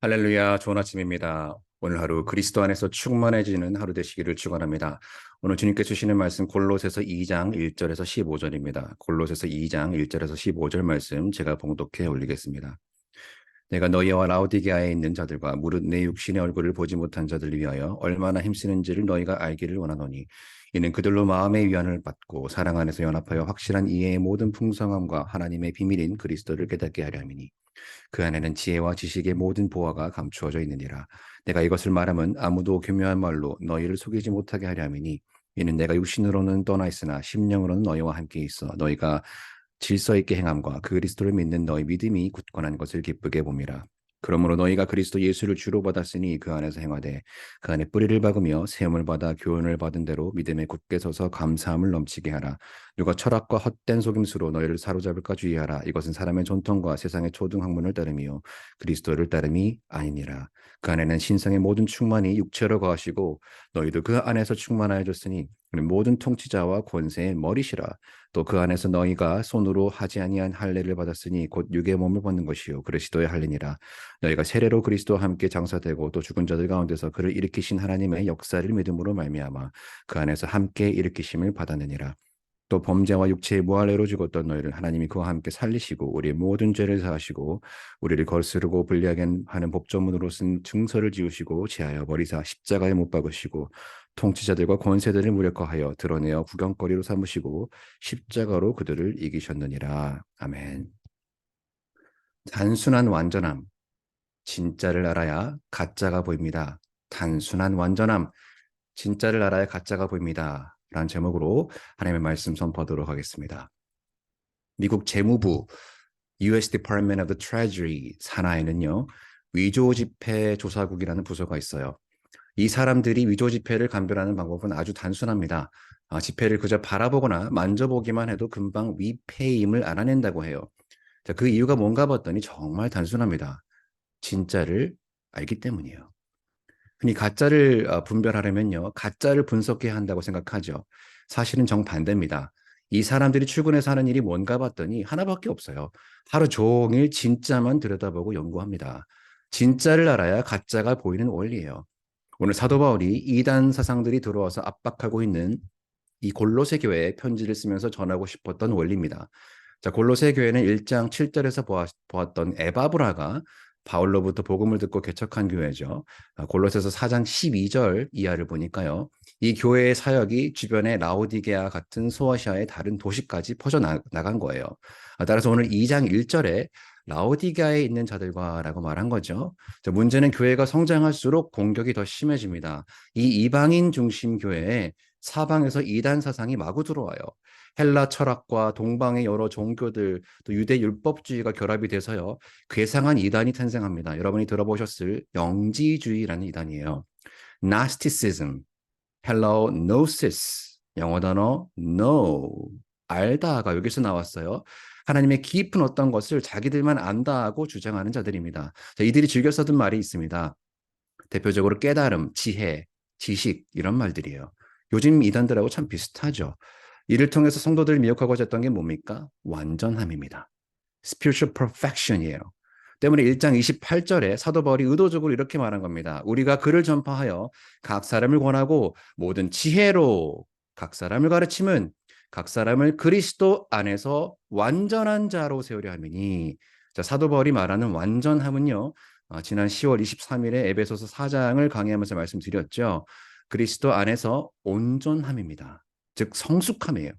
할렐루야, 좋은 아침입니다. 오늘 하루 그리스도 안에서 충만해지는 하루 되시기를 축원합니다. 오늘 주님께 주시는 말씀 골로새서 2장 1절에서 15절입니다. 골로새서 2장 1절에서 15절 말씀 제가 봉독해 올리겠습니다. 내가 너희와 라오디게아에 있는 자들과 무릇 내 육신의 얼굴을 보지 못한 자들을 위하여 얼마나 힘쓰는지를 너희가 알기를 원하노니 이는 그들로 마음의 위안을 받고 사랑 안에서 연합하여 확실한 이해의 모든 풍성함과 하나님의 비밀인 그리스도를 깨닫게 하려 함이니 그 안에는 지혜와 지식의 모든 보화가 감추어져 있느니라. 내가 이것을 말하면 아무도 교묘한 말로 너희를 속이지 못하게 하려 함이니 이는 내가 육신으로는 떠나 있으나 심령으로는 너희와 함께 있어 너희가 질서 있게 행함과 그리스도를 믿는 너희 믿음이 굳건한 것을 기쁘게 봄이라. 그러므로 너희가 그리스도 예수를 주로 받았으니 그 안에서 행하되 그 안에 뿌리를 박으며 세움을 받아 교훈을 받은 대로 믿음에 굳게 서서 감사함을 넘치게 하라. 누가 철학과 헛된 속임수로 너희를 사로잡을까 주의하라. 이것은 사람의 존통과 세상의 초등학문을 따름이요 그리스도를 따름이 아니니라. 그 안에는 신성의 모든 충만이 육체로 거하시고 너희도 그 안에서 충만하여졌으니 모든 통치자와 권세의 머리시라. 또 그 안에서 너희가 손으로 하지 아니한 할례를 받았으니 곧 육의 몸을 벗는 것이요 그리스도의 할례니라. 너희가 세례로 그리스도와 함께 장사되고 또 죽은 자들 가운데서 그를 일으키신 하나님의 역사를 믿음으로 말미암아 그 안에서 함께 일으키심을 받았느니라. 또 범죄와 육체의 무할례로 죽었던 너희를 하나님이 그와 함께 살리시고 우리의 모든 죄를 사하시고 우리를 거스르고 불리하게 하는 법조문으로 쓴 증서를 지우시고 제하여 버리사 십자가에 못 박으시고 통치자들과 권세들을 무력화하여 드러내어 구경거리로 삼으시고 십자가로 그들을 이기셨느니라. 아멘. 단순한 완전함, 진짜를 알아야 가짜가 보입니다. 단순한 완전함, 진짜를 알아야 가짜가 보입니다. 라는 제목으로 하나님의 말씀 선포하도록 하겠습니다. 미국 재무부 US Department of the Treasury 산하에는요, 위조지폐조사국이라는 부서가 있어요. 이 사람들이 위조지폐를 감별하는 방법은 아주 단순합니다. 지폐를 그저 바라보거나 만져보기만 해도 금방 위폐임을 알아낸다고 해요. 자, 그 이유가 뭔가 봤더니 정말 단순합니다. 진짜를 알기 때문이에요. 흔히 가짜를 분별하려면요, 가짜를 분석해야 한다고 생각하죠. 사실은 정반대입니다. 이 사람들이 출근해서 하는 일이 뭔가 봤더니 하나밖에 없어요. 하루 종일 진짜만 들여다보고 연구합니다. 진짜를 알아야 가짜가 보이는 원리예요. 오늘 사도 바울이 이단 사상들이 들어와서 압박하고 있는 이 골로새 교회에 편지를 쓰면서 전하고 싶었던 원리입니다. 자, 골로새 교회는 1장 7절에서 보았던 에바브라가 바울로부터 복음을 듣고 개척한 교회죠. 골로새서 4장 12절 이하를 보니까요. 이 교회의 사역이 주변의 라오디게아 같은 소아시아의 다른 도시까지 퍼져나간 거예요. 따라서 오늘 2장 1절에 라오디게아에 있는 자들과라고 말한 거죠. 자, 문제는 교회가 성장할수록 공격이 더 심해집니다. 이 이방인 중심 교회에 사방에서 이단 사상이 마구 들어와요. 헬라 철학과 동방의 여러 종교들, 또 유대 율법주의가 결합이 돼서요. 괴상한 이단이 탄생합니다. 여러분이 들어보셨을 영지주의라는 이단이에요. Gnosticism, 헬라어 gnosis, 영어 단어 know, 알다가 여기서 나왔어요. 하나님의 깊은 어떤 것을 자기들만 안다고 주장하는 자들입니다. 자, 이들이 즐겨 쓰던 말이 있습니다. 대표적으로 깨달음, 지혜, 지식 이런 말들이에요. 요즘 이단들하고 참 비슷하죠. 이를 통해서 성도들을 미혹하고자 했던 게 뭡니까? 완전함입니다. spiritual perfection이에요. 때문에 1장 28절에 사도 바울이 의도적으로 이렇게 말한 겁니다. 우리가 그를 전파하여 각 사람을 권하고 모든 지혜로 각 사람을 가르침은 각 사람을 그리스도 안에서 완전한 자로 세우려 함이니. 자, 사도 바울이 말하는 완전함은요. 지난 10월 23일에 에베소서 4장을 강의하면서 말씀드렸죠. 그리스도 안에서 온전함입니다. 즉 성숙함이에요.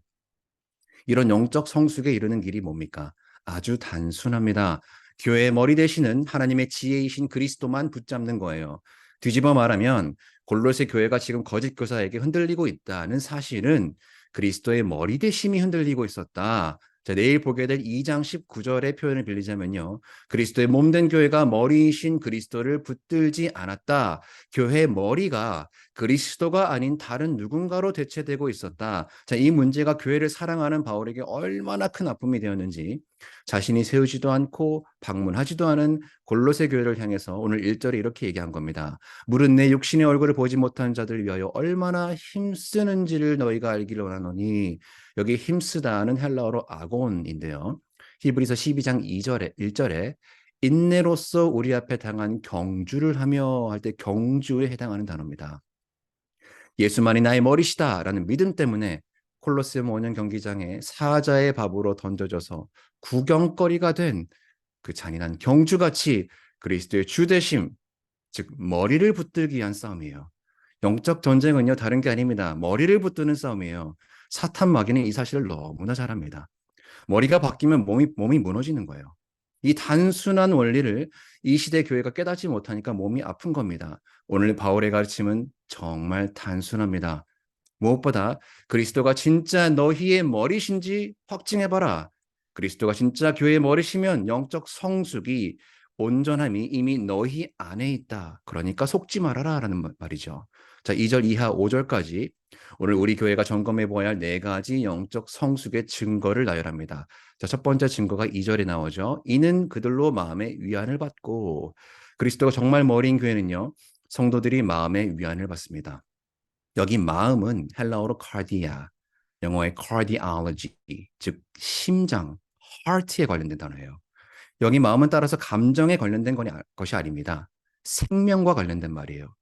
이런 영적 성숙에 이르는 길이 뭡니까? 아주 단순합니다. 교회의 머리 되시는 하나님의 지혜이신 그리스도만 붙잡는 거예요. 뒤집어 말하면 골로새 교회가 지금 거짓 교사에게 흔들리고 있다는 사실은 그리스도의 머리 되심이 흔들리고 있었다. 자, 내일 보게 될 2장 19절의 표현을 빌리자면요. 그리스도의 몸된 교회가 머리이신 그리스도를 붙들지 않았다. 교회의 머리가 그리스도가 아닌 다른 누군가로 대체되고 있었다. 자, 이 문제가 교회를 사랑하는 바울에게 얼마나 큰 아픔이 되었는지 자신이 세우지도 않고 방문하지도 않은 골로새 교회를 향해서 오늘 1절에 이렇게 얘기한 겁니다. 무릇 내 육신의 얼굴을 보지 못한 자들 위하여 얼마나 힘쓰는지를 너희가 알기를 원하노니. 여기 힘쓰다는 헬라어로 아곤인데요. 히브리서 12장 2절에 1절에 인내로서 우리 앞에 당한 경주를 하며 할 때 경주에 해당하는 단어입니다. 예수만이 나의 머리시다라는 믿음 때문에 콜로세움 원형 경기장에 사자의 밥으로 던져져서 구경거리가 된 그 잔인한 경주같이 그리스도의 주되심, 즉 머리를 붙들기 위한 싸움이에요. 영적 전쟁은요 다른 게 아닙니다. 머리를 붙드는 싸움이에요. 사탄 마귀는 이 사실을 너무나 잘 압니다. 머리가 바뀌면 몸이 무너지는 거예요. 이 단순한 원리를 이 시대 교회가 깨닫지 못하니까 몸이 아픈 겁니다. 오늘 바울의 가르침은 정말 단순합니다. 무엇보다 그리스도가 진짜 너희의 머리신지 확증해봐라. 그리스도가 진짜 교회의 머리시면 영적 성숙이 온전함이 이미 너희 안에 있다. 그러니까 속지 말아라 라는 말이죠. 자, 2절 이하 5절까지 오늘 우리 교회가 점검해 보아야 할 네 가지 영적 성숙의 증거를 나열합니다. 자, 첫 번째 증거가 2절에 나오죠. 이는 그들로 마음의 위안을 받고 그리스도가 정말 머리인 교회는요. 성도들이 마음의 위안을 받습니다. 여기 마음은 헬라어로 cardia, 영어의 cardiology, 즉 심장, heart에 관련된 단어예요. 여기 마음은 따라서 감정에 관련된 것이 아닙니다. 생명과 관련된 말이에요.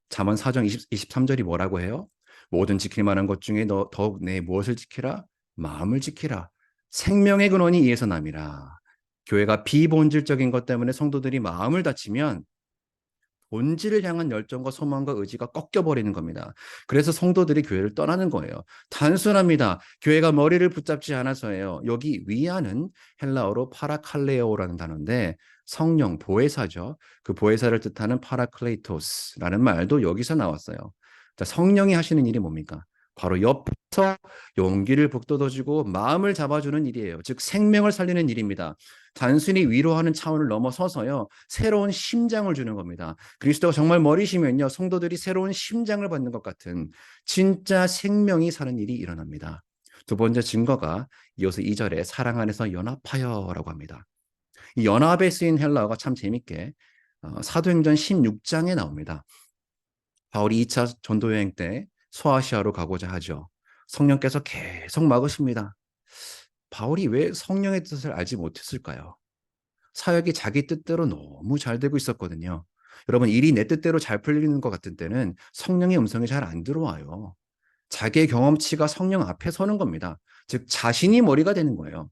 잠언 4장 23절이 뭐라고 해요? 모든 지킬 만한 것 중에 너 더욱 내 무엇을 지키라? 마음을 지키라. 생명의 근원이 이에서 남이라. 교회가 비본질적인 것 때문에 성도들이 마음을 다치면 본질을 향한 열정과 소망과 의지가 꺾여버리는 겁니다. 그래서 성도들이 교회를 떠나는 거예요. 단순합니다. 교회가 머리를 붙잡지 않아서예요. 여기 위안은 헬라어로 파라칼레오라는 단어인데 성령, 보혜사죠. 그 보혜사를 뜻하는 파라클레이토스라는 말도 여기서 나왔어요. 자, 성령이 하시는 일이 뭡니까? 바로 옆에서 용기를 북돋아주고 마음을 잡아주는 일이에요. 즉 생명을 살리는 일입니다. 단순히 위로하는 차원을 넘어서서요. 새로운 심장을 주는 겁니다. 그리스도가 정말 머리시면요. 성도들이 새로운 심장을 받는 것 같은 진짜 생명이 사는 일이 일어납니다. 두 번째 증거가 이어서 2절에 사랑 안에서 연합하여라고 합니다. 이 연합에 쓰인 헬라어가 참 재밌게 사도행전 16장에 나옵니다. 바울이 2차 전도여행 때 소아시아로 가고자 하죠. 성령께서 계속 막으십니다. 바울이 왜 성령의 뜻을 알지 못했을까요? 사역이 자기 뜻대로 너무 잘 되고 있었거든요. 여러분, 일이 내 뜻대로 잘 풀리는 것 같은 때는 성령의 음성이 잘 안 들어와요. 자기의 경험치가 성령 앞에 서는 겁니다. 즉 자신이 머리가 되는 거예요.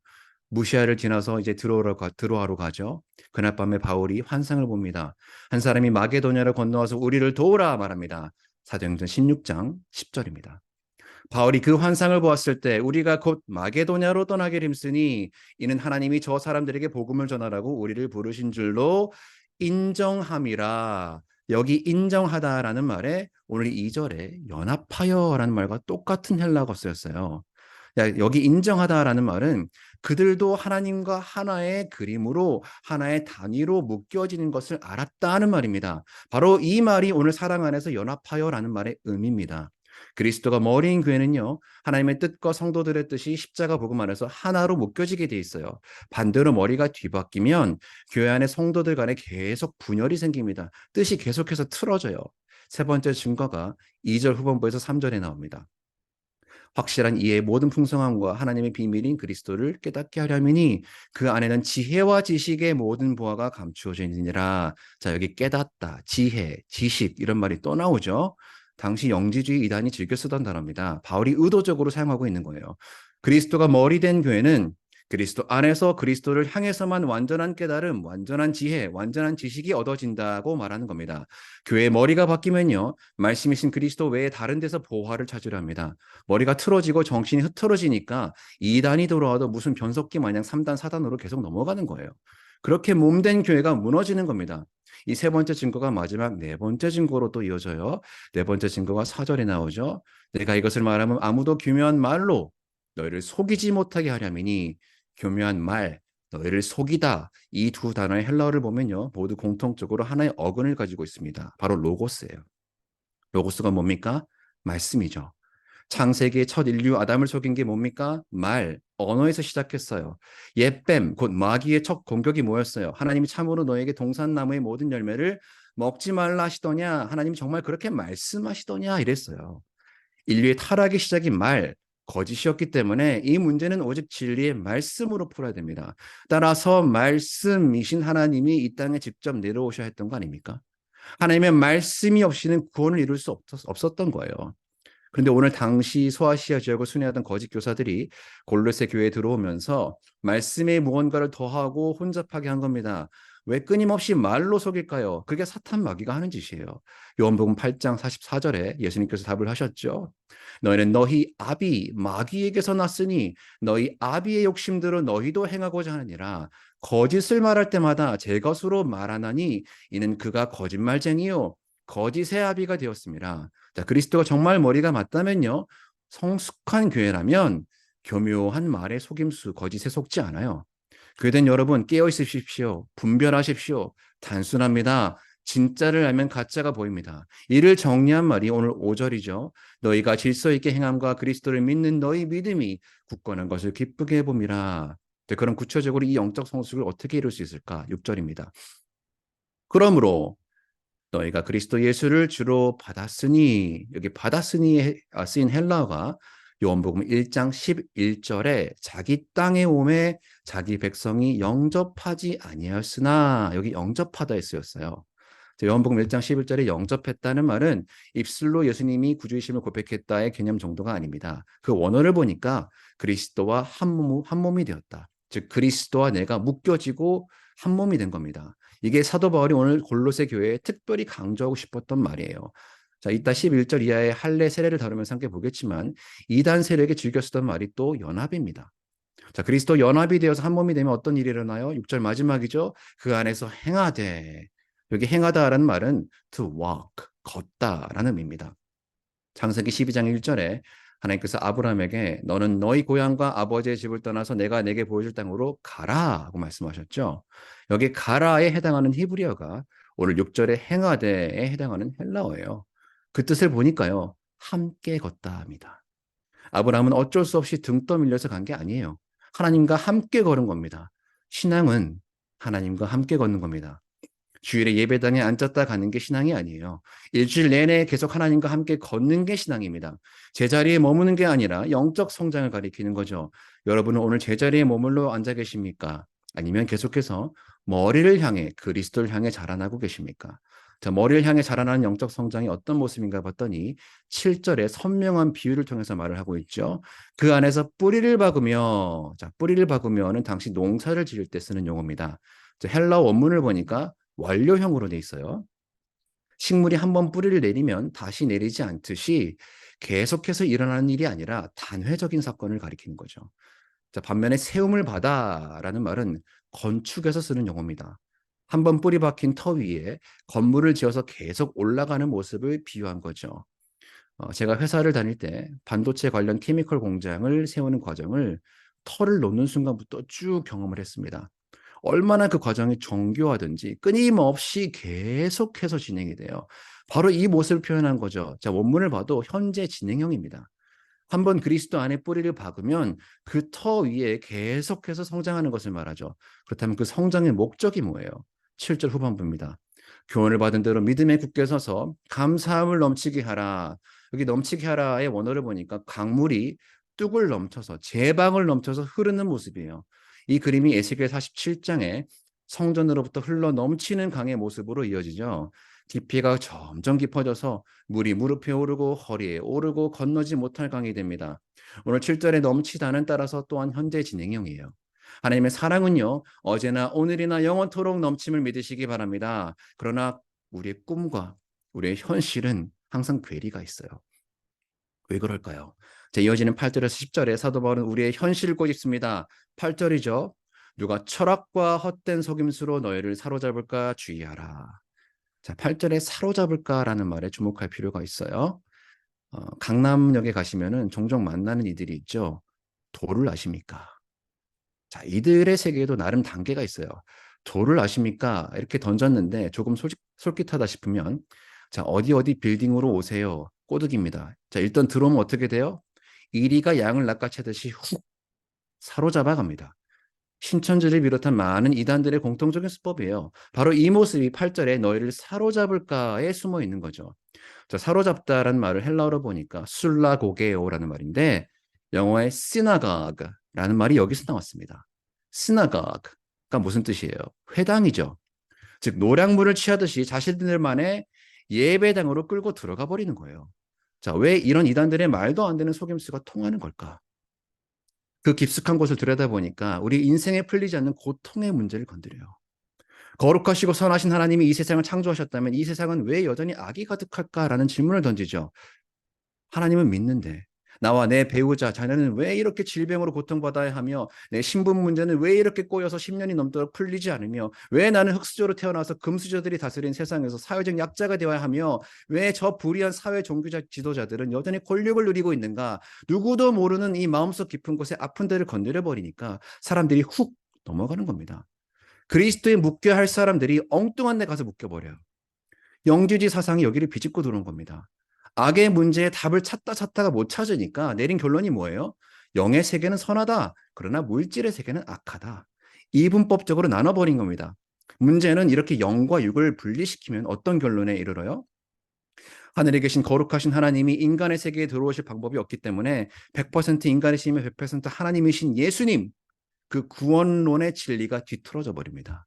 무시아를 지나서 이제 드로아로 가죠. 그날 밤에 바울이 환상을 봅니다. 한 사람이 마게도냐를 건너와서 우리를 도우라 말합니다. 사도행전 16장 10절입니다. 바울이 그 환상을 보았을 때 우리가 곧 마게도냐로 떠나게 됨쓰니 이는 하나님이 저 사람들에게 복음을 전하라고 우리를 부르신 줄로 인정함이라. 여기 인정하다라는 말에 오늘 2절에 연합하여라는 말과 똑같은 헬라어가 쓰였어요. 여기 인정하다라는 말은 그들도 하나님과 하나의 그림으로 하나의 단위로 묶여지는 것을 알았다는 말입니다. 바로 이 말이 오늘 사랑 안에서 연합하여라는 말의 의미입니다. 그리스도가 머리인 교회는요, 하나님의 뜻과 성도들의 뜻이 십자가 복음 안에서 하나로 묶여지게 돼 있어요. 반대로 머리가 뒤바뀌면 교회 안에 성도들 간에 계속 분열이 생깁니다. 뜻이 계속해서 틀어져요. 세 번째 증거가 2절 후반부에서 3절에 나옵니다. 확실한 이해의 모든 풍성함과 하나님의 비밀인 그리스도를 깨닫게 하려면이 그 안에는 지혜와 지식의 모든 보화가 감추어져 있느니라. 자, 여기 깨닫다, 지혜, 지식 이런 말이 또 나오죠. 당시 영지주의 이단이 즐겨 쓰던 단어입니다. 바울이 의도적으로 사용하고 있는 거예요. 그리스도가 머리 된 교회는 그리스도 안에서 그리스도를 향해서만 완전한 깨달음, 완전한 지혜, 완전한 지식이 얻어진다고 말하는 겁니다. 교회의 머리가 바뀌면요, 말씀이신 그리스도 외에 다른 데서 보화를 찾으려 합니다. 머리가 틀어지고 정신이 흐트러지니까 2단이 들어와도 무슨 변속기 마냥 3단, 4단으로 계속 넘어가는 거예요. 그렇게 몸된 교회가 무너지는 겁니다. 이 세 번째 증거가 마지막 네 번째 증거로 또 이어져요. 네 번째 증거가 4절에 나오죠. 내가 이것을 말하면 아무도 교묘한 말로 너희를 속이지 못하게 하려니니 교묘한 말, 너희를 속이다. 이 두 단어의 헬라어를 보면요. 모두 공통적으로 하나의 어근을 가지고 있습니다. 바로 로고스예요. 로고스가 뭡니까? 말씀이죠. 창세기의 첫 인류 아담을 속인 게 뭡니까? 말, 언어에서 시작했어요. 옛뱀, 곧 마귀의 첫 공격이 뭐였어요? 하나님이 참으로 너에게 동산나무의 모든 열매를 먹지 말라 하시더냐? 하나님이 정말 그렇게 말씀하시더냐? 이랬어요. 인류의 타락의 시작인 말, 거짓이었기 때문에 이 문제는 오직 진리의 말씀으로 풀어야 됩니다. 따라서 말씀이신 하나님이 이 땅에 직접 내려오셔야 했던 거 아닙니까? 하나님의 말씀이 없이는 구원을 이룰 수 없었던 거예요. 그런데 오늘 당시 소아시아 지역을 순회하던 거짓 교사들이 골로새 교회에 들어오면서 말씀에 무언가를 더하고 혼잡하게 한 겁니다. 왜 끊임없이 말로 속일까요? 그게 사탄 마귀가 하는 짓이에요. 요한복음 8장 44절에 예수님께서 답을 하셨죠. 너희는 너희 아비 마귀에게서 났으니 너희 아비의 욕심대로 너희도 행하고자 하느니라. 거짓을 말할 때마다 제 것으로 말하나니 이는 그가 거짓말쟁이요 거짓의 아비가 되었습니다. 자, 그리스도가 정말 머리가 맞다면요. 성숙한 교회라면 교묘한 말의 속임수, 거짓에 속지 않아요. 교회된 여러분 깨어 있으십시오. 분별하십시오. 단순합니다. 진짜를 알면 가짜가 보입니다. 이를 정리한 말이 오늘 5절이죠. 너희가 질서 있게 행함과 그리스도를 믿는 너희 믿음이 굳건한 것을 기쁘게 봄이라. 그럼 구체적으로 이 영적 성숙을 어떻게 이룰 수 있을까? 6절입니다. 그러므로 너희가 그리스도 예수를 주로 받았으니 여기 받았으니 쓰인 헬라어가 요한복음 1장 11절에 자기 땅에 오매 자기 백성이 영접하지 아니하였으나 여기 영접하다에 쓰였어요. 요한복음 1장 11절에 영접했다는 말은 입술로 예수님이 구주이심을 고백했다의 개념 정도가 아닙니다. 그 원어를 보니까 그리스도와 한 몸이 되었다. 즉 그리스도와 내가 묶여지고 한 몸이 된 겁니다. 이게 사도 바울이 오늘 골로새 교회에 특별히 강조하고 싶었던 말이에요. 자, 이따 11절 이하의 할례 세례를 다루면서 함께 보겠지만 이단 세력에 즐겨 쓰던 말이 또 연합입니다. 자, 그리스도 연합이 되어서 한 몸이 되면 어떤 일이 일어나요? 6절 마지막이죠. 그 안에서 행하되. 여기 행하다라는 말은 to walk, 걷다라는 의미입니다. 창세기 12장 1절에 하나님께서 아브라함에게 너는 너희 고향과 아버지의 집을 떠나서 내가 내게 보여줄 땅으로 가라고 말씀하셨죠. 여기 가라에 해당하는 히브리어가 오늘 6절에 행하되에 해당하는 헬라어예요. 그 뜻을 보니까요. 함께 걷다 합니다. 아브라함은 어쩔 수 없이 등 떠밀려서 간 게 아니에요. 하나님과 함께 걸은 겁니다. 신앙은 하나님과 함께 걷는 겁니다. 주일에 예배당에 앉았다 가는 게 신앙이 아니에요. 일주일 내내 계속 하나님과 함께 걷는 게 신앙입니다. 제자리에 머무는 게 아니라 영적 성장을 가리키는 거죠. 여러분은 오늘 제자리에 머물러 앉아 계십니까? 아니면 계속해서 머리를 향해 그리스도를 향해 자라나고 계십니까? 자, 머리를 향해 자라나는 영적 성장이 어떤 모습인가 봤더니 7절에 선명한 비유를 통해서 말을 하고 있죠. 그 안에서 뿌리를 박으며, 자, 뿌리를 박으며는 당시 농사를 지을 때 쓰는 용어입니다. 자, 헬라 원문을 보니까 완료형으로 돼 있어요. 식물이 한번 뿌리를 내리면 다시 내리지 않듯이 계속해서 일어나는 일이 아니라 단회적인 사건을 가리키는 거죠. 자, 반면에 세움을 받아라는 말은 건축에서 쓰는 용어입니다. 한번 뿌리 박힌 터 위에 건물을 지어서 계속 올라가는 모습을 비유한 거죠. 제가 회사를 다닐 때 반도체 관련 케미컬 공장을 세우는 과정을 터를 놓는 순간부터 쭉 경험을 했습니다. 얼마나 그 과정이 정교하든지 끊임없이 계속해서 진행이 돼요. 바로 이 모습을 표현한 거죠. 자, 원문을 봐도 현재 진행형입니다. 한번 그리스도 안에 뿌리를 박으면 그 터 위에 계속해서 성장하는 것을 말하죠. 그렇다면 그 성장의 목적이 뭐예요? 7절 후반부입니다. 교훈을 받은 대로 믿음에 굳게 서서 감사함을 넘치게 하라. 여기 넘치게 하라의 원어를 보니까 강물이 뚝을 넘쳐서 제방을 넘쳐서 흐르는 모습이에요. 이 그림이 에스겔 47장에 성전으로부터 흘러 넘치는 강의 모습으로 이어지죠. 깊이가 점점 깊어져서 물이 무릎에 오르고 허리에 오르고 건너지 못할 강이 됩니다. 오늘 7절에 넘치다는 따라서 또한 현재 진행형이에요. 하나님의 사랑은요, 어제나 오늘이나 영원토록 넘침을 믿으시기 바랍니다. 그러나 우리의 꿈과 우리의 현실은 항상 괴리가 있어요. 왜 그럴까요? 자, 이어지는 8절에서 10절에 사도 바울은 우리의 현실을 꼬집습니다. 8절이죠. 누가 철학과 헛된 속임수로 너희를 사로잡을까 주의하라. 자, 8절에 사로잡을까라는 말에 주목할 필요가 있어요. 강남역에 가시면은 종종 만나는 이들이 있죠. 도를 아십니까? 자, 이들의 세계에도 나름 단계가 있어요. 도를 아십니까? 이렇게 던졌는데 조금 솔깃하다 싶으면 자, 어디 빌딩으로 오세요. 꼬드깁니다. 자, 일단 들어오면 어떻게 돼요? 이리가 양을 낚아채듯이 훅 사로잡아 갑니다. 신천지를 비롯한 많은 이단들의 공통적인 수법이에요. 바로 이 모습이 8절에 너희를 사로잡을까에 숨어 있는 거죠. 자, 사로잡다라는 말을 헬라어로 보니까 술라고게오라는 말인데 영어의 synagogue라는 말이 여기서 나왔습니다. synagogue가 무슨 뜻이에요? 회당이죠. 즉 노량물을 취하듯이 자신들만의 예배당으로 끌고 들어가 버리는 거예요. 자, 왜 이런 이단들의 말도 안 되는 속임수가 통하는 걸까? 그 깊숙한 곳을 들여다보니까 우리 인생에 풀리지 않는 고통의 문제를 건드려요. 거룩하시고 선하신 하나님이 이 세상을 창조하셨다면 이 세상은 왜 여전히 악이 가득할까라는 질문을 던지죠. 하나님은 믿는데 나와 내 배우자, 자녀는 왜 이렇게 질병으로 고통받아야 하며 내 신분 문제는 왜 이렇게 꼬여서 10년이 넘도록 풀리지 않으며 왜 나는 흙수저로 태어나서 금수저들이 다스린 세상에서 사회적 약자가 되어야 하며 왜 저 불의한 사회 종교적 지도자들은 여전히 권력을 누리고 있는가. 누구도 모르는 이 마음속 깊은 곳에 아픈 데를 건드려 버리니까 사람들이 훅 넘어가는 겁니다. 그리스도에 묶여야 할 사람들이 엉뚱한 데 가서 묶여버려요. 영지주의 사상이 여기를 비집고 들어온 겁니다. 악의 문제에 답을 찾다가 못 찾으니까 내린 결론이 뭐예요? 영의 세계는 선하다. 그러나 물질의 세계는 악하다. 이분법적으로 나눠버린 겁니다. 문제는 이렇게 영과 육을 분리시키면 어떤 결론에 이르러요? 하늘에 계신 거룩하신 하나님이 인간의 세계에 들어오실 방법이 없기 때문에 100% 인간이시며 100% 하나님이신 예수님, 그 구원론의 진리가 뒤틀어져 버립니다.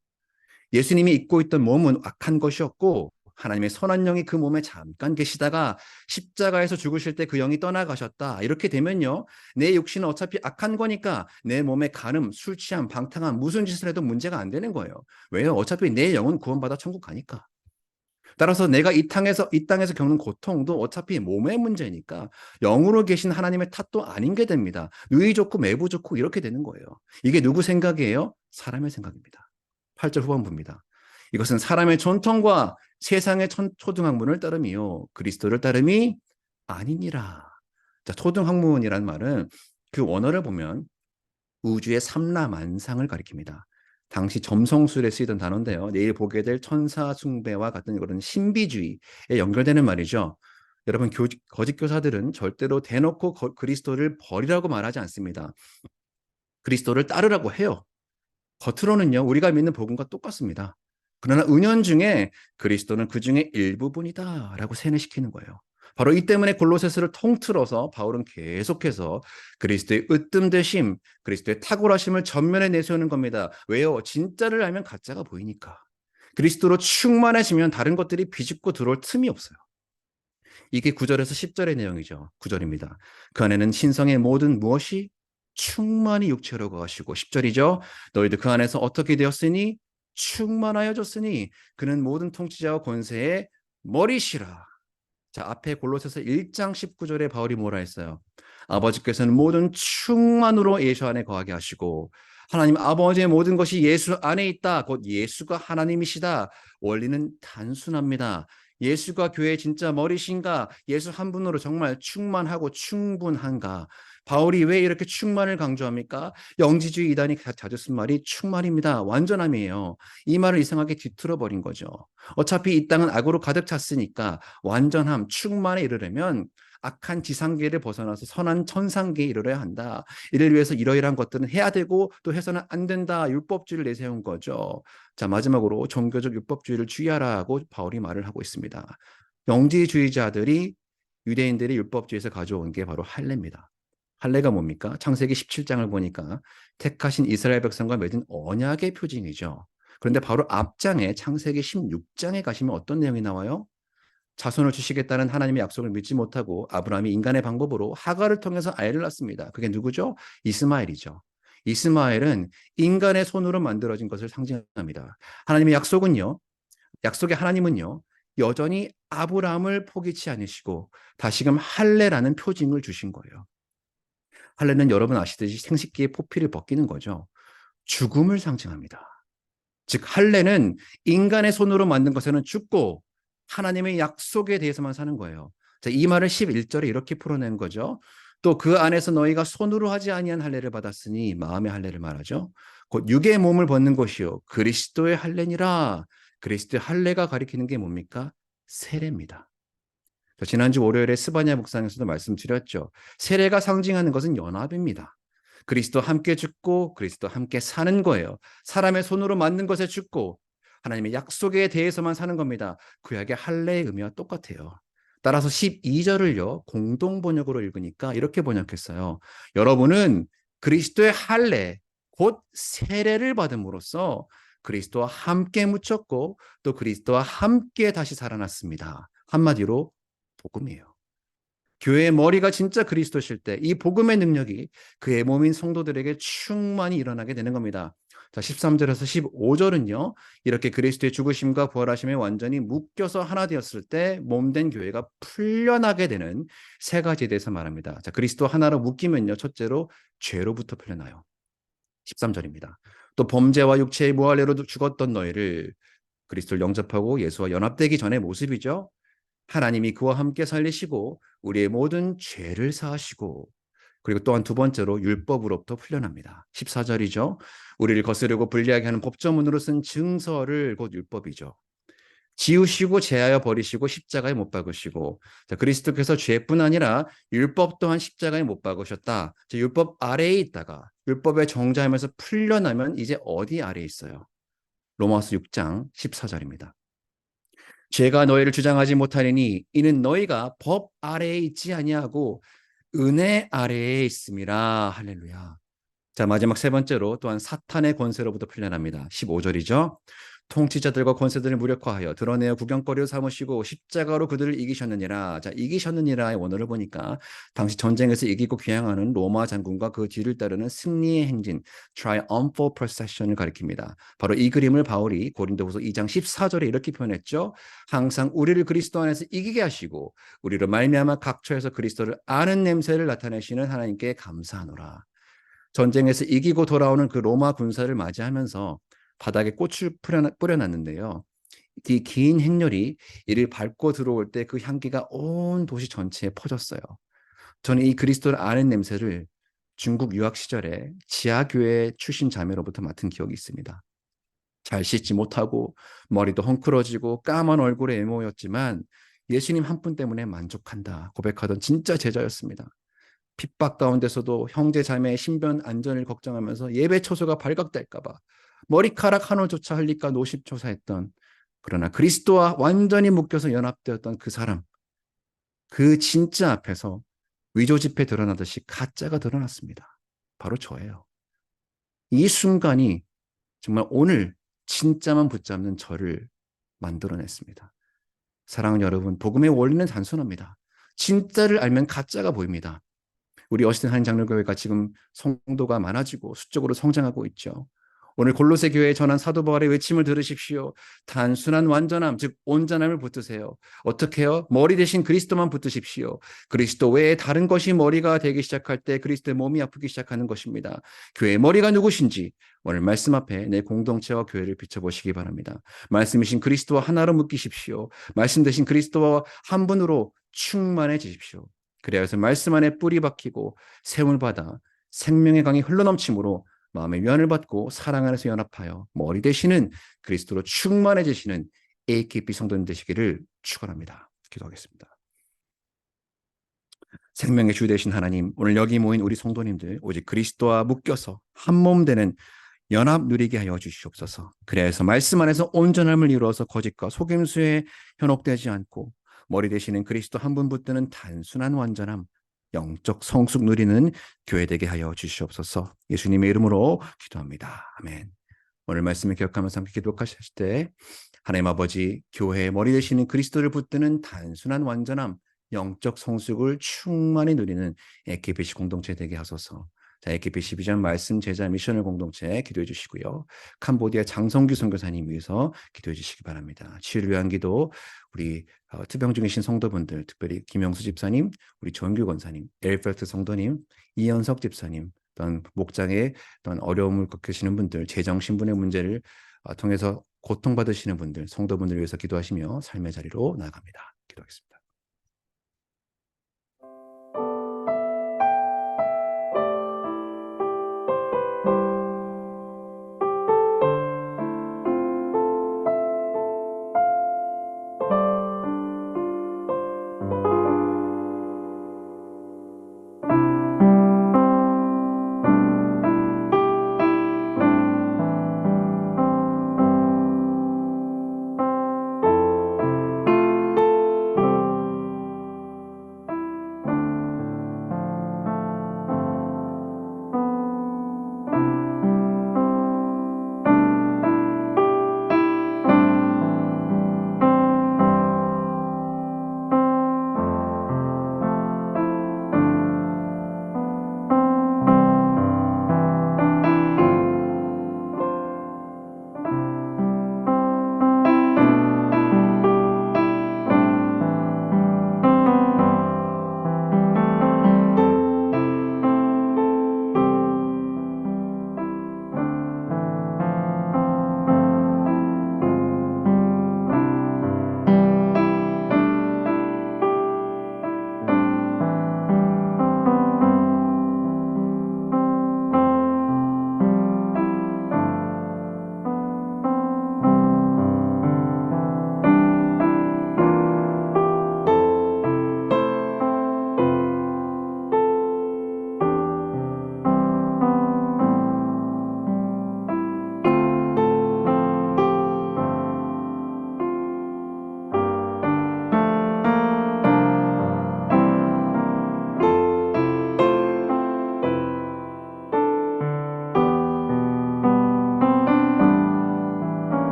예수님이 입고 있던 몸은 악한 것이었고 하나님의 선한 영이 그 몸에 잠깐 계시다가 십자가에서 죽으실 때 그 영이 떠나가셨다. 이렇게 되면요. 내 육신은 어차피 악한 거니까 내 몸에 간음, 술 취함, 방탕함 무슨 짓을 해도 문제가 안 되는 거예요. 왜요? 어차피 내 영은 구원받아 천국 가니까. 따라서 내가 이 땅에서 겪는 고통도 어차피 몸의 문제니까 영으로 계신 하나님의 탓도 아닌 게 됩니다. 누이 좋고 매부 좋고 이렇게 되는 거예요. 이게 누구 생각이에요? 사람의 생각입니다. 8절 후반부입니다. 이것은 사람의 전통과 세상의 초등학문을 따름이요 그리스도를 따름이 아니니라. 자, 초등학문이란 말은 그 원어를 보면 우주의 삼라만상을 가리킵니다. 당시 점성술에 쓰이던 단어인데요. 내일 보게 될 천사 숭배와 같은 그런 신비주의에 연결되는 말이죠. 여러분, 거짓 교사들은 절대로 대놓고 그리스도를 버리라고 말하지 않습니다. 그리스도를 따르라고 해요. 겉으로는요, 우리가 믿는 복음과 똑같습니다. 그러나 은연중에 그리스도는 그 중에 일부분이다라고 세뇌시키는 거예요. 바로 이 때문에 골로새서를 통틀어서 바울은 계속해서 그리스도의 으뜸되심, 그리스도의 탁월하심을 전면에 내세우는 겁니다. 왜요? 진짜를 알면 가짜가 보이니까. 그리스도로 충만해지면 다른 것들이 비집고 들어올 틈이 없어요. 이게 9절에서 10절의 내용이죠. 9절입니다. 그 안에는 신성의 모든 무엇이 충만히 육체로 거하시고 10절이죠. 너희들 그 안에서 어떻게 되었으니 충만하여졌으니 그는 모든 통치자와 권세의 머리시라. 자, 앞에 골로새서 1장 19절에 바울이 뭐라 했어요? 아버지께서는 모든 충만으로 예수 안에 거하게 하시고 하나님 아버지의 모든 것이 예수 안에 있다. 곧 예수가 하나님이시다. 원리는 단순합니다. 예수가 교회의 진짜 머리신가? 예수 한 분으로 정말 충만하고 충분한가? 바울이 왜 이렇게 충만을 강조합니까? 영지주의 이단이 자주 쓴 말이 충만입니다. 완전함이에요. 이 말을 이상하게 뒤틀어 버린 거죠. 어차피 이 땅은 악으로 가득 찼으니까 완전함, 충만에 이르려면 악한 지상계를 벗어나서 선한 천상계에 이르러야 한다. 이를 위해서 이러이러한 것들은 해야 되고 또 해서는 안 된다. 율법주의를 내세운 거죠. 자, 마지막으로 종교적 율법주의를 주의하라고 바울이 말을 하고 있습니다. 영지주의자들이 유대인들이 율법주의에서 가져온 게 바로 할례입니다. 할례가 뭡니까? 창세기 17장을 보니까 택하신 이스라엘 백성과 맺은 언약의 표징이죠. 그런데 바로 앞장에 창세기 16장에 가시면 어떤 내용이 나와요? 자손을 주시겠다는 하나님의 약속을 믿지 못하고 아브라함이 인간의 방법으로 하갈을 통해서 아이를 낳습니다. 그게 누구죠? 이스마엘이죠. 이스마엘은 인간의 손으로 만들어진 것을 상징합니다. 하나님의 약속은요, 약속의 하나님은요, 여전히 아브라함을 포기치 않으시고 다시금 할례라는 표징을 주신 거예요. 할례는 여러분 아시듯이 생식기의 포피를 벗기는 거죠. 죽음을 상징합니다. 즉 할례는 인간의 손으로 만든 것에는 죽고 하나님의 약속에 대해서만 사는 거예요. 자, 이 말을 11절에 이렇게 풀어낸 거죠. 또 그 안에서 너희가 손으로 하지 아니한 할례를 받았으니 마음의 할례를 말하죠. 곧 육의 몸을 벗는 것이요 그리스도의 할례니라. 그리스도의 할례가 가리키는 게 뭡니까? 세례입니다. 지난주 월요일에 스바냐 묵상에서도 말씀드렸죠. 세례가 상징하는 것은 연합입니다. 그리스도 함께 죽고 그리스도 함께 사는 거예요. 사람의 손으로 만든 것에 죽고 하나님의 약속에 대해서만 사는 겁니다. 구약의 할례의 의미와 똑같아요. 따라서 12절을요, 공동 번역으로 읽으니까 이렇게 번역했어요. 여러분은 그리스도의 할례, 곧 세례를 받음으로써 그리스도와 함께 묻혔고 또 그리스도와 함께 다시 살아났습니다. 한마디로 복음이에요. 교회의 머리가 진짜 그리스도실 때 이 복음의 능력이 그의 몸인 성도들에게 충만히 일어나게 되는 겁니다. 자, 13절에서 15절은요. 이렇게 그리스도의 죽으심과 부활하심에 완전히 묶여서 하나 되었을 때 몸된 교회가 풀려나게 되는 세 가지에 대해서 말합니다. 자, 그리스도 하나로 묶이면요. 첫째로 죄로부터 풀려나요. 13절입니다. 또 범죄와 육체의 무할례로 죽었던 너희를 그리스도를 영접하고 예수와 연합되기 전의 모습이죠. 하나님이 그와 함께 살리시고 우리의 모든 죄를 사하시고 그리고 또한 두 번째로 율법으로부터 풀려납니다. 14절이죠. 우리를 거스르고 불리하게 하는 법조문으로 쓴 증서를 곧 율법이죠. 지우시고 제하여 버리시고 십자가에 못 박으시고 자, 그리스도께서 죄뿐 아니라 율법 또한 십자가에 못 박으셨다. 자, 율법 아래에 있다가 율법에 정죄하면서 풀려나면 이제 어디 아래에 있어요? 로마서 6장 14절입니다. 죄가 너희를 주장하지 못하리니 이는 너희가 법 아래에 있지 아니하고 은혜 아래에 있음이라. 할렐루야. 자, 마지막 세 번째로 또한 사탄의 권세로부터 풀려납니다. 15절이죠. 통치자들과 권세들을 무력화하여 드러내어 구경거리로 삼으시고 십자가로 그들을 이기셨느니라. 자, 이기셨느니라의 원어를 보니까 당시 전쟁에서 이기고 귀향하는 로마 장군과 그 뒤를 따르는 승리의 행진, triumphal procession을 가리킵니다. 바로 이 그림을 바울이 고린도후서 2장 14절에 이렇게 표현했죠. 항상 우리를 그리스도 안에서 이기게 하시고 우리로 말미암아 각처에서 그리스도를 아는 냄새를 나타내시는 하나님께 감사하노라. 전쟁에서 이기고 돌아오는 그 로마 군사를 맞이하면서 바닥에 꽃을 뿌려놨는데요. 이 긴 행렬이 이를 밟고 들어올 때 그 향기가 온 도시 전체에 퍼졌어요. 저는 이 그리스도를 아는 냄새를 중국 유학 시절에 지하교회 출신 자매로부터 맡은 기억이 있습니다. 잘 씻지 못하고 머리도 헝클어지고 까만 얼굴의 외모였지만 예수님 한 분 때문에 만족한다 고백하던 진짜 제자였습니다. 핍박 가운데서도 형제 자매의 신변 안전을 걱정하면서 예배 처소가 발각될까 봐 머리카락 한 올조차 흘릴까 노심초사했던, 그러나 그리스도와 완전히 묶여서 연합되었던 그 사람, 그 진짜 앞에서 위조 지폐 드러나듯이 가짜가 드러났습니다. 바로 저예요. 이 순간이 정말 오늘 진짜만 붙잡는 저를 만들어냈습니다. 사랑하는 여러분, 복음의 원리는 단순합니다. 진짜를 알면 가짜가 보입니다. 우리 어시스텐 한인장로교회가 지금 성도가 많아지고 수적으로 성장하고 있죠. 오늘 골로새 교회에 전한 사도 바울의 외침을 들으십시오. 단순한 완전함, 즉 온전함을 붙드세요. 어떻게 해요? 머리 대신 그리스도만 붙드십시오. 그리스도 외에 다른 것이 머리가 되기 시작할 때 그리스도의 몸이 아프기 시작하는 것입니다. 교회의 머리가 누구신지 오늘 말씀 앞에 내 공동체와 교회를 비춰보시기 바랍니다. 말씀이신 그리스도와 하나로 묶이십시오. 말씀 대신 그리스도와 한 분으로 충만해지십시오. 그래야 해서 말씀 안에 뿌리 박히고 세움을 받아 생명의 강이 흘러넘침으로 마음의 위안을 받고 사랑 안에서 연합하여 머리 되시는 그리스도로 충만해지시는 AKP 성도님 되시기를 축원합니다. 기도하겠습니다. 생명의 주 되신 하나님, 오늘 여기 모인 우리 성도님들 오직 그리스도와 묶여서 한 몸 되는 연합 누리게 하여 주시옵소서. 그래서 말씀 안에서 온전함을 이루어서 거짓과 속임수에 현혹되지 않고 머리 되시는 그리스도 한 분 붙드는 단순한 완전함, 영적 성숙 누리는 교회 되게 하여 주시옵소서. 예수님의 이름으로 기도합니다. 아멘. 오늘 말씀을 기억하면서 함께 기도하실 때 하나님 아버지, 교회의 머리 되시는 그리스도를 붙드는 단순한 완전함, 영적 성숙을 충만히 누리는 에키피시 공동체 되게 하소서. 자, 에키피시 비전 말씀 제자 미션을 공동체 기도해 주시고요. 캄보디아 장성규 선교사님 위해서 기도해 주시기 바랍니다. 치유를 위한 기도, 우리 투병 중이신 성도분들, 특별히 김영수 집사님, 우리 조은규 권사님, 엘펠트 성도님, 이현석 집사님, 또한 목장에 또한 어려움을 겪으시는 분들, 재정 신분의 문제를 통해서 고통받으시는 분들, 성도분들 위해서 기도하시며 삶의 자리로 나아갑니다. 기도하겠습니다.